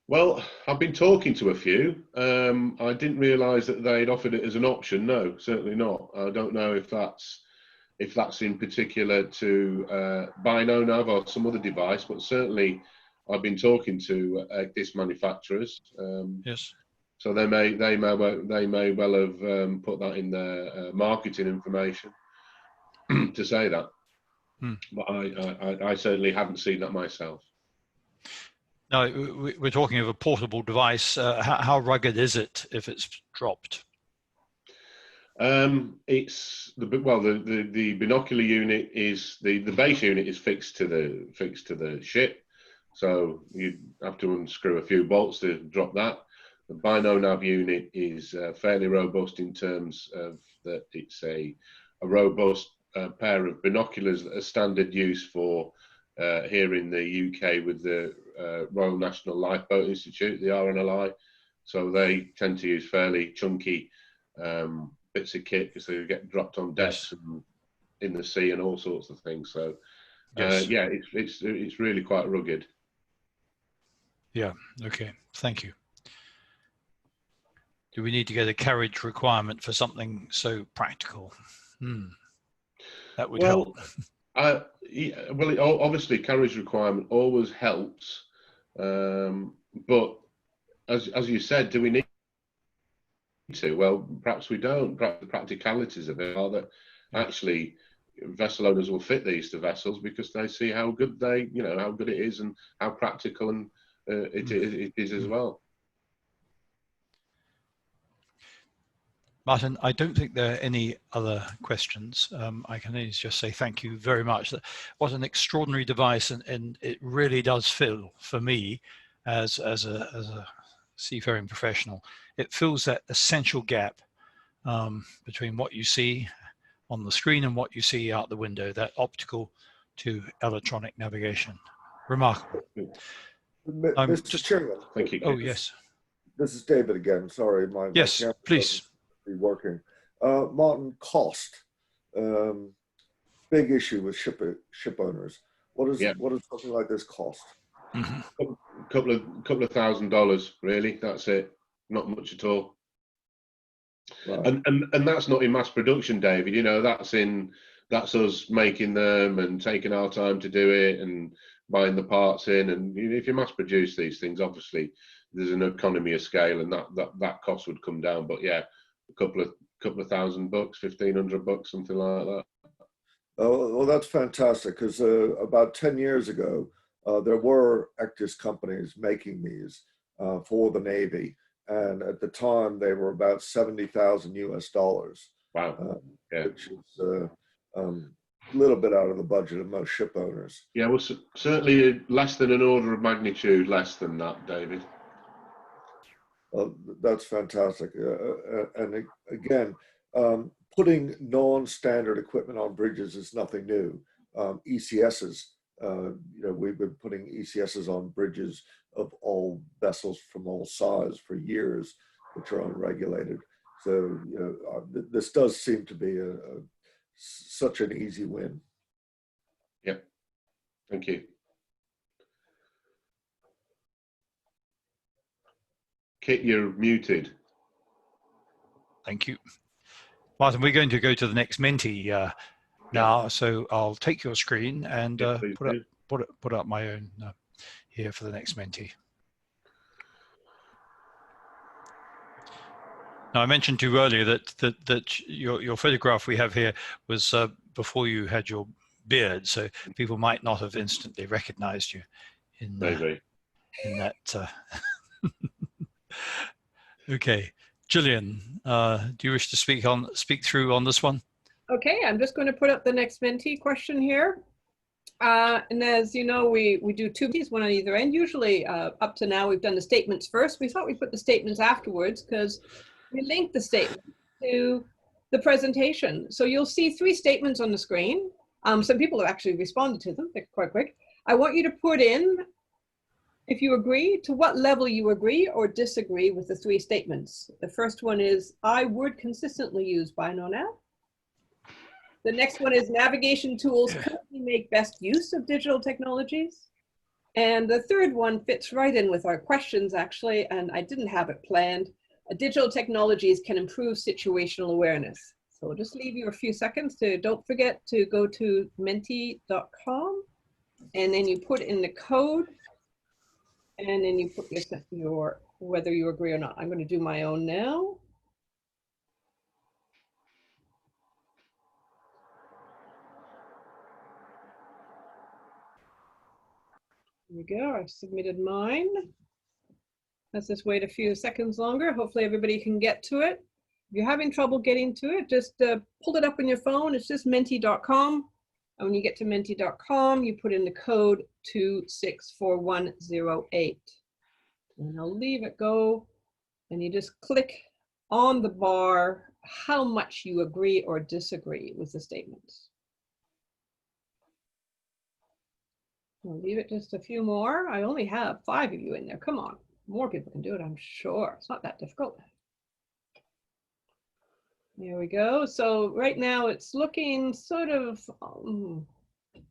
S5: Well, I've been talking to a few. I didn't realise that they'd offered it as an option. No, certainly not. I don't know if that's in particular to BinoNav or some other device, but certainly I've been talking to ECDIS manufacturers.
S2: Yes.
S5: So they may well have put that in their marketing information to say that. But I certainly haven't seen that myself.
S2: Now, we're talking of a portable device. How rugged is it if it's dropped?
S5: It's the binocular unit is the base unit is fixed to the ship, so you have to unscrew a few bolts to drop that. The BinoNav unit is fairly robust in terms of that it's a robust pair of binoculars that are standard use for here in the UK with the Royal National Lifeboat Institute, the RNLI. So they tend to use fairly chunky bits of kit because they get dropped on decks and in the sea and all sorts of things. So yeah, it's really quite rugged.
S2: Yeah. Okay. Thank you. Do we need to get a carriage requirement for something so practical? That would help.
S5: Well, obviously, carriage requirement always helps, but as you said, do we need to? Well, perhaps we don't. Perhaps the practicalities of it are that actually vessel owners will fit these to vessels because they see how good how good it is and how practical and it is as well.
S2: Martin, I don't think there are any other questions. I can only just say thank you very much. What an extraordinary device, and it really does feel, for me, as a seafaring professional, it fills that essential gap between what you see on the screen and what you see out the window, that optical to electronic navigation. Remarkable.
S3: Mr. Chairman.
S5: Thank you.
S2: Oh, yes.
S3: This is David again. Sorry, my
S2: yes,
S3: camera
S2: please.
S3: be working. Martin, cost. Big issue with ship owners. What does something like this cost?
S5: Couple of $1,000, really. That's it. Not much at all. Right. And that's not in mass production, David. You know, that's us making them and taking our time to do it and buying the parts in. And if you mass produce these things, obviously there's an economy of scale, and that cost would come down. But yeah, a couple of $1,000, $1,500, something like that.
S3: Oh, well, that's fantastic, because about 10 years ago, there were ECDIS companies making these for the Navy. And at the time, they were about $70,000 US.
S5: Wow.
S3: Which is a little bit out of the budget of most ship owners.
S5: Yeah, well, certainly less than an order of magnitude less than that, David.
S3: That's fantastic. And again, putting non-standard equipment on bridges is nothing new. ECSs, we've been putting ECSs on bridges of all vessels from all sizes for years, which are unregulated. So, this does seem to be such an easy win.
S5: Yep. Thank you. Kit, you're muted.
S2: Thank you. Martin, we're going to go to the next Menti now, so I'll take your screen and
S5: Yeah, please do.
S2: put up my own here for the next Menti. Now, I mentioned to you earlier that your photograph we have here was before you had your beard, so people might not have instantly recognized you in that. Okay, Gillian, do you wish to speak through on this one?
S1: Okay, I'm just going to put up the next Menti question here. And as you know, we do two Mentis, one on either end. Usually up to now, we've done the statements first. We thought we'd put the statements afterwards because we linked the statement to the presentation. So you'll see 3 statements on the screen. Some people have actually responded to them. They're quite quick. I want you to put in, if you agree, to what level you agree or disagree with the 3 statements. The first one is, I would consistently use BinoNav. The next one is, navigation tools currently make best use of digital technologies. And the third one fits right in with our questions, actually, and I didn't have it planned. Digital technologies can improve situational awareness. So we'll just leave you a few seconds to, don't forget to go to menti.com, and then you put in the code, and then you put your whether you agree or not. I'm going to do my own now. Here we go. I've submitted mine. Let's just wait a few seconds longer. Hopefully everybody can get to it. If you're having trouble getting to it, just pull it up on your phone. It's just menti.com. And when you get to menti.com, you put in the code 264108. And I'll leave it go. And you just click on the bar how much you agree or disagree with the statements. I'll leave it just a few more. I only have 5 of you in there. Come on. More people can do it, I'm sure. It's not that difficult. There we go. So right now it's looking sort of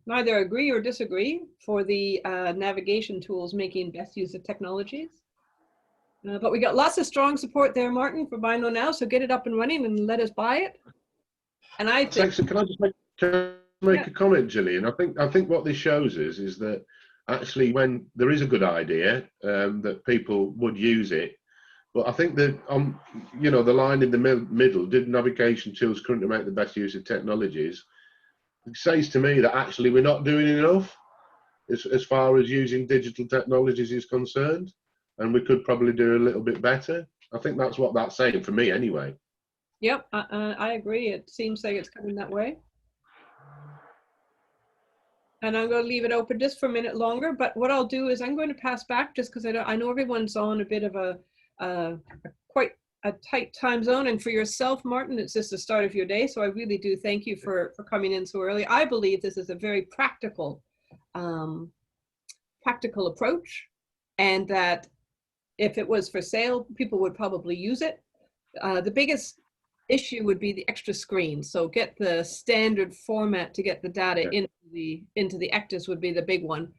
S1: neither agree or disagree for the navigation tools making best use of technologies. But we got lots of strong support there, Martin, for BinoNav. So get it up and running and let us buy it. And I think,
S5: Can I just make a comment, Gillian? I think what this shows us is that actually, when there is a good idea, that people would use it. But I think that you know, the line in the middle, did navigation tools currently make the best use of technologies? It says to me that actually we're not doing enough as far as using digital technologies is concerned, and we could probably do a little bit better. I think that's what that's saying for me, anyway.
S1: yep, I agree. It seems like it's coming that way. And I'm going to leave it open just for a minute longer. But what I'll do is I'm going to pass back just because I know everyone's on a bit of a quite a tight time zone. And for yourself, Martin, it's just the start of your day. So I really do thank you for coming in so early. I believe this is a very practical approach, and that if it was for sale, people would probably use it. The biggest issue would be the extra screen. So get the standard format to get the data into the Ectus would be the big one.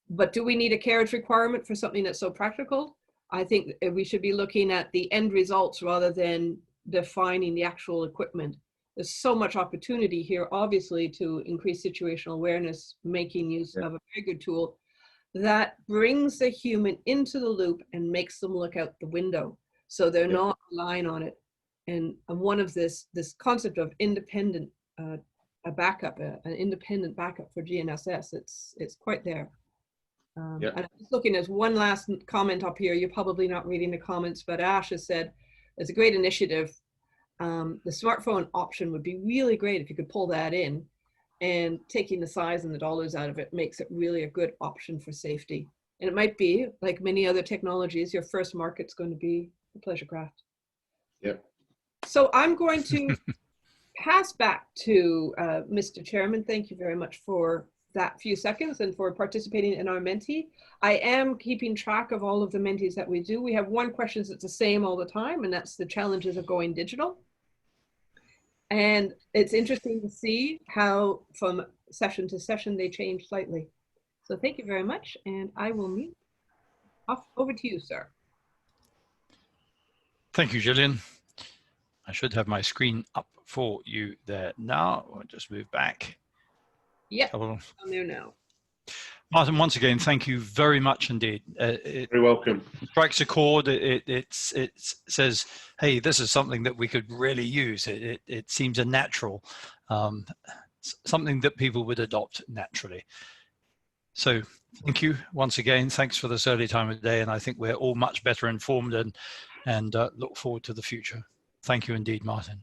S1: But do we need a carriage requirement for something that's so practical? I think we should be looking at the end results rather than defining the actual equipment. There's so much opportunity here, obviously, to increase situational awareness, making use of a very good tool that brings the human into the loop and makes them look out the window. So they're not relying on it. And one of this concept of independent an independent backup for GNSS, it's quite there. And I'm just looking as one last comment up here. You're probably not reading the comments, but Ash has said it's a great initiative. The smartphone option would be really great if you could pull that in, and taking the size and the dollars out of it makes it really a good option for safety. And it might be, like many other technologies, your first market's going to be the pleasure craft.
S5: Yep.
S1: So I'm going to pass back to Mr. Chairman. Thank you very much for that few seconds and for participating in our Menti. I am keeping track of all of the Mentis that we do. We have one question that's the same all the time, and that's the challenges of going digital. And it's interesting to see how from session to session they change slightly. So thank you very much, and I will mute. Over to you, sir.
S2: Thank you, Gillian. I should have my screen up for you there now. I'll just move back.
S1: Yep,
S2: Couple.
S1: I'm there now.
S2: Martin, once again, thank you very much indeed. It
S5: Very welcome.
S2: strikes a chord. It says, hey, this is something that we could really use. It seems a natural, something that people would adopt naturally. So thank you once again. Thanks for this early time of day. And I think we're all much better informed and look forward to the future. Thank you indeed, Martin.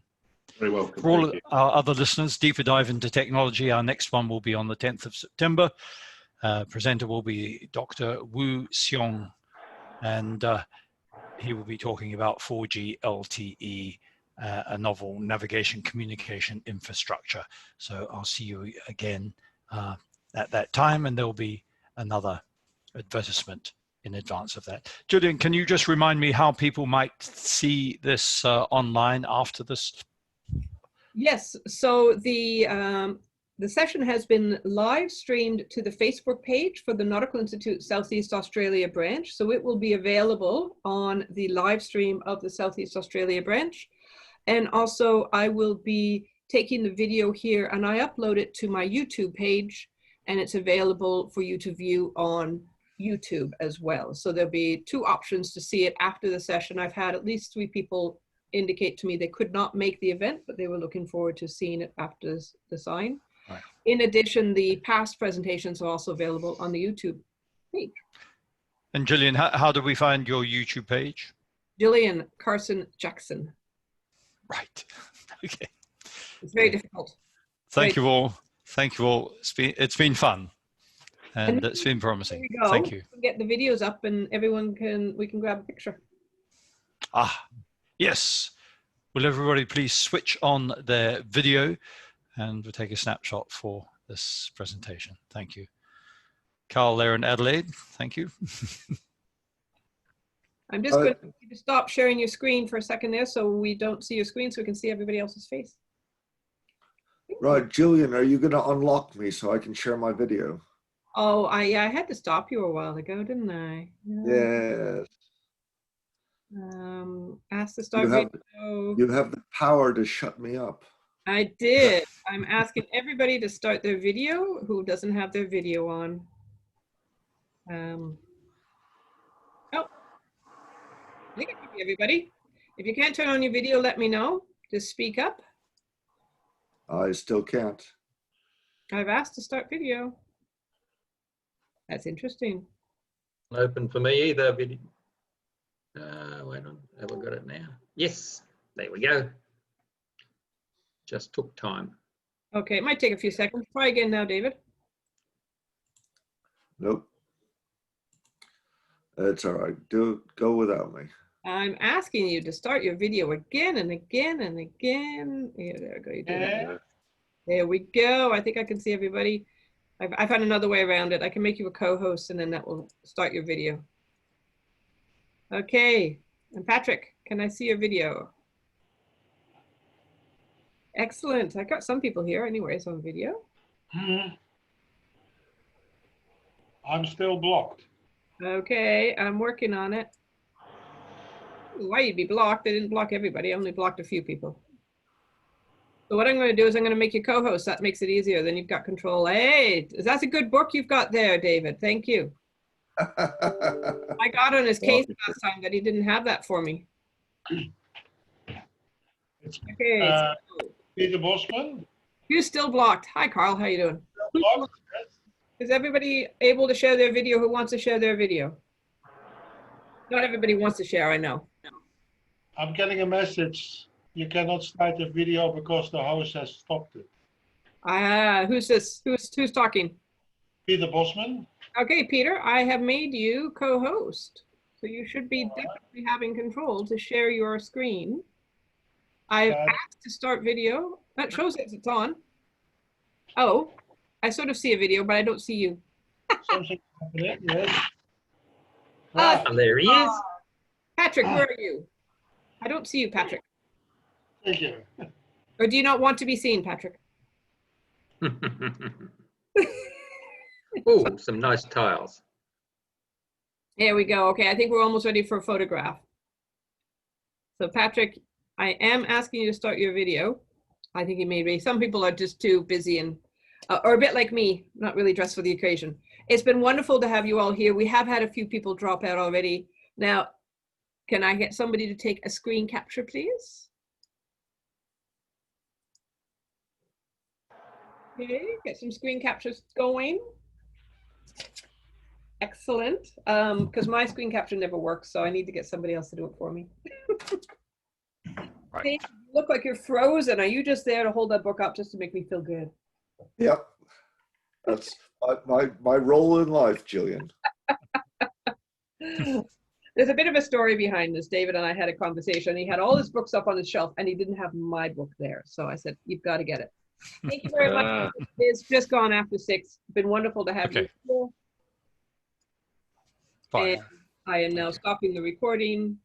S5: Very welcome.
S2: For all
S5: Thank you.
S2: our other listeners, deeper dive into technology. Our next one will be on the 10th of September. Presenter will be Dr. Wu Xiong, and he will be talking about 4G LTE, a novel navigation communication infrastructure. So I'll see you again at that time, and there'll be another advertisement in advance of that. Julian, can you just remind me how people might see this online after this?
S1: Yes, so the session has been live streamed to the Facebook page for the Nautical Institute Southeast Australia branch. So it will be available on the live stream of the Southeast Australia branch. And also I will be taking the video here and I upload it to my YouTube page, and it's available for you to view on YouTube as well. So there'll be two options to see it after the session. I've had at least 3 people indicate to me they could not make the event, but they were looking forward to seeing it after the sign.
S2: Right.
S1: In addition, the past presentations are also available on the YouTube page.
S2: And Gillian, how do we find your YouTube page?
S1: Gillian Carson-Jackson.
S2: Right. Okay.
S1: It's very difficult.
S2: Thank you all. Thank you all. It's been fun, and it's been promising. Thank you.
S1: We'll get the videos up, and we can grab a picture.
S2: Ah, yes. Will everybody please switch on their video, and we'll take a snapshot for this presentation. Thank you. Carl there in Adelaide, thank you.
S1: I'm just going to stop sharing your screen for a second there so we don't see your screen so we can see everybody else's face.
S3: Right, Julian, are you going to unlock me so I can share my video?
S1: Oh, I had to stop you a while ago, didn't I?
S3: Yes.
S1: Ask to start video.
S3: You have the power to shut me up.
S1: I did. I'm asking everybody to start their video who doesn't have their video on. Oh, I think it could be everybody. If you can't turn on your video, let me know. Just speak up.
S3: I still can't.
S1: I've asked to start video. That's interesting.
S4: Open for me either. Video. Wait on. Have I got it now? Yes. There we go. Just took time.
S1: Okay, it might take a few seconds. Try again now, David.
S3: Nope. It's all right. Go without me.
S1: I'm asking you to start your video again and again and again. Yeah, there we go. You do that. There we go. I think I can see everybody. I've found another way around it. I can make you a co-host and then that will start your video. Okay. And Patrick, can I see your video? Excellent. I got some people here anyways on video.
S6: I'm still blocked.
S1: Okay, I'm working on it. Why you'd be blocked? I didn't block everybody. I only blocked a few people. So what I'm going to do is I'm going to make you co-host. That makes it easier. Then you've got control. Hey, that's a good book you've got there, David. Thank you. I got on his case last time that he didn't have that for me. Okay.
S6: Peter Bosman.
S1: You're still blocked. Hi, Carl. How you doing?
S6: Blocked.
S1: Is everybody able to share their video? Who wants to share their video? Not everybody wants to share, I know.
S6: I'm getting a message. You cannot start the video because the host has stopped it.
S1: Who's this? Who's talking?
S6: Peter Bosman.
S1: Okay, Peter, I have made you co-host. So you should be definitely having control to share your screen. I've asked to start video. That shows it's on. Oh, I sort of see a video, but I don't see you.
S6: Something happening, yes.
S4: Oh, there he is.
S1: Patrick, where are you? I don't see you, Patrick.
S6: Thank you.
S1: Or do you not want to be seen, Patrick?
S4: Oh, some nice tiles.
S1: There we go. Okay, I think we're almost ready for a photograph. So Patrick, I am asking you to start your video. I think it may be. Some people are just too busy and, or a bit like me, not really dressed for the occasion. It's been wonderful to have you all here. We have had a few people drop out already. Now, can I get somebody to take a screen capture, please? Okay, get some screen captures going. Excellent. Because my screen capture never works, so I need to get somebody else to do it for me.
S2: Right.
S1: Dave, you look like you're frozen. Are you just there to hold that book up just to make me feel good?
S3: Yep. That's my role in life, Jillian.
S1: There's a bit of a story behind this. David and I had a conversation. He had all his books up on his shelf and he didn't have my book there. So I said, you've got to get it. Thank you very much. It's just gone after 6. Been wonderful to have
S2: Okay.
S1: you here.
S2: Fine.
S1: And I am now stopping the recording.